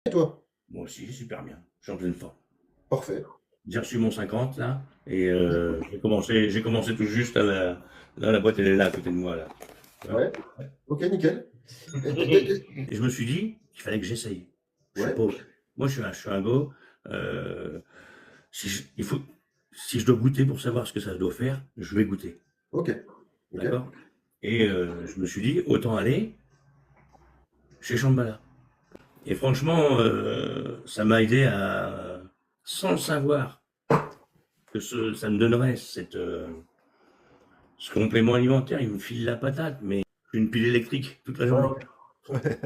Et toi? Moi aussi, super bien. Je suis en pleine forme. Parfait. J'ai reçu mon 50 là, et j'ai commencé tout juste là, la boîte elle est là à côté de moi là. Tu vois. Ouais. Ok, nickel. Et je me suis dit qu'il fallait que j'essaye. Je suis Ouais. pas. Moi, je suis un go. Il faut, si je dois goûter pour savoir ce que ça doit faire, je vais goûter. Ok. Ok. D'accord. Et je me suis dit autant aller chez Shambhala. Et franchement, ça m'a aidé à, sans le savoir, que ça me donnerait ce complément alimentaire. Il me file la patate, mais une pile électrique toute la Ouais, journée. ouais. Ouais.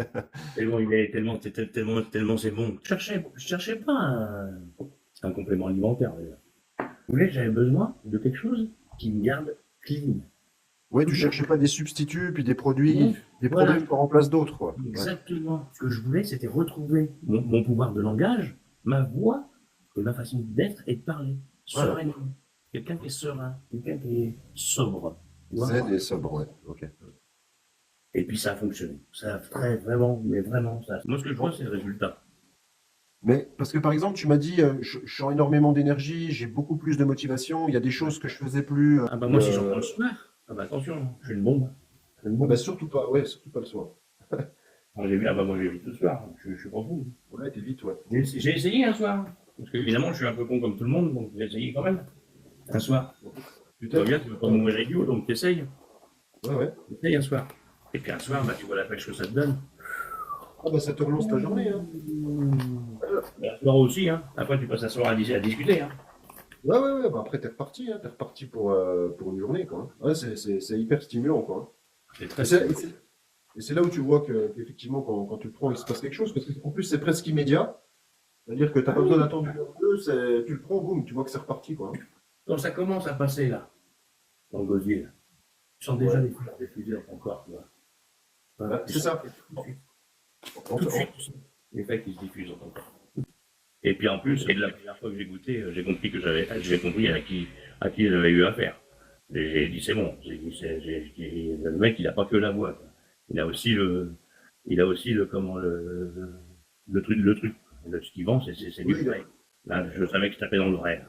Tellement il est, tellement c'est bon. Je cherchais pas un complément alimentaire d'ailleurs. Vous voulez, j'avais besoin de quelque chose qui me garde clean. Ouais, tu Toute la cherchais pas des substituts puis des produits, journée. des Voilà, problèmes qu'on remplace d'autres, quoi. Ouais. exactement. Ce que je voulais, c'était retrouver mon pouvoir de langage, ma voix et ma façon d'être et de parler. Ouais, ouais. Sereinement. Quelqu'un qui est serein, quelqu'un qui est sobre. Tu vois. Zen et sobre, ouais. Ok. Et puis ça a fonctionné. Ça a vraiment, mais vraiment, ça. Moi, ce que je vois, Bon. c'est le résultat. Mais parce que par exemple, tu m'as dit, je sens énormément d'énergie, j'ai beaucoup plus de motivation. Il y a des choses que je faisais plus. Ah bah moi, si j'en prends le soir, ah bah attention, je suis une bombe. Je suis une Ah bah bombe. surtout pas, ouais, surtout pas le soir. Ah bah moi, j'ai vu ce soir. Je suis pas fou. Ouais, t'es vite, ouais. J'ai essayé un soir. Parce que évidemment, je suis un peu con comme tout le monde, donc j'ai essayé quand même. Un soir. Tu Tu vois testes? bien, tu veux pas mourir idiot, donc t'essayes. Ouais, ouais. T'essayes un soir. Et puis un soir, bah, tu vois la pêche que ça te donne. Ah bah ça te relance ta journée, hein. Mais un soir aussi, hein. Après, tu passes un soir à discuter, hein. Ouais, ouais, ouais. Bah après, t'es reparti, hein. T'es reparti pour une journée, quoi. Ouais, c'est hyper stimulant, quoi. C'est Et très c'est et stimulant. c'est- et c'est là où tu vois qu'effectivement, quand tu le prends, il se passe quelque chose, parce qu'en plus, c'est presque immédiat. C'est-à-dire que t'as Ah pas besoin oui, d'attendre une heure ou deux, tu le prends, boum, tu vois que c'est reparti, quoi. quand ça commence à passer, là, dans le gosier, là, tu sens déjà Ouais. les fleurs diffusées dans ton corps, tu vois. Voilà. Bah, Et c'est ça, ça. tout de suite. En- Tout de en- suite, les faits qui se diffusent dans ton corps. Et puis en plus, et de la première fois que j'ai goûté, j'ai compris j'ai compris à qui j'avais eu affaire. Et j'ai dit c'est bon. Le mec, il a pas que la voix, quoi. Il a aussi comment le truc. Ce qu'il vend, c'est du oui, vrai. Là, je savais que je tapais dans le vrai.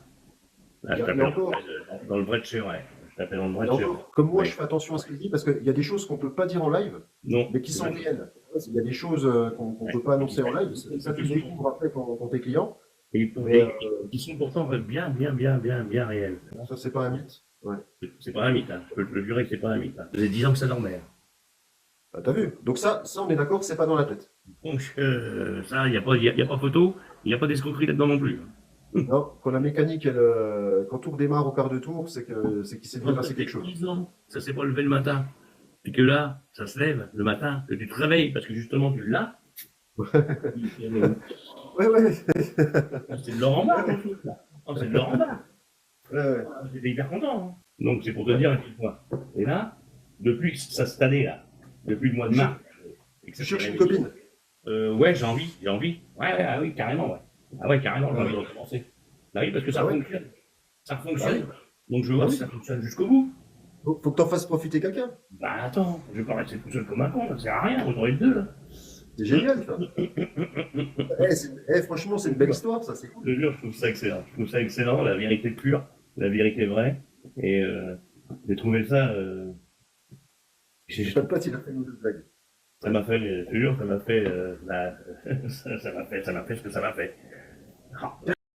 Là, je il y tapais a dans le encore, vrai dans le vrai de chez vrai. Je tapais dans le vrai il y de a chez vrai. encore, comme moi, je Oui. fais attention à ce que je dis, parce qu'il y a des choses qu'on peut pas dire en live, Non, mais qui c'est sont vrai. réelles. Il y a des choses qu'on Ouais. peut pas Et annoncer en live. Ça, tu qui le sont découvres après quand t'es client. Mais et qui sont pourtant bien, bien, bien, bien, bien réels. ça, c'est pas un mythe. Ouais. C'est pas un mythe, hein. Je peux te le jurer que c'est pas un mythe, hein. Ça faisait 10 ans que ça dormait, hein. Bah, t'as vu. Donc ça, on est d'accord, c'est pas dans la tête. Donc, ça, il y a pas photo, il n'y a pas d'escroquerie là-dedans non plus. Non, quand la mécanique, quand tout redémarre au quart de tour, c'est qu'il s'est bien Quand ça passé fait quelque chose. 10 ans, ça s'est pas levé le matin, et que là, ça se lève le matin, que tu te réveilles parce que justement tu l'as, Ouais, ouais. c'est de l'or en bas, mon truc, là. Oh, c'est de l'or en bas. Ouais, ouais. Ah, j'étais hyper content, hein. Donc, c'est pour te Ouais. dire à quel point. Et là, depuis que ça cette année, là, depuis le mois de Tu, cher- mars, et que tu ça s'est cherches une réveillé, copine. ouais, j'ai envie. Ouais, ouais, ah oui, carrément, ouais. Ah ouais, carrément, j'ai Ah envie de ouais. recommencer. Bah oui, parce que Ah ça ouais. fonctionne. Ça Bah oui. fonctionne. Donc je veux Bah voir si oui. ça fonctionne jusqu'au bout. Faut que t'en fasses profiter quelqu'un. Bah attends, je vais pas rester tout seul comme un con, ça sert à rien, autant être deux là. C'est Hum, génial, ça. Franchement, c'est une belle histoire, ça, c'est cool. Je te jure, je trouve ça excellent. Je trouve ça excellent, la vérité pure, la vérité vraie. Et j'ai trouvé ça. Et pas de pote, il a fait une ou deux blagues. Ça Ouais. m'a fait, je te jure, ça m'a fait, ça m'a fait ce que ça m'a fait. Ah,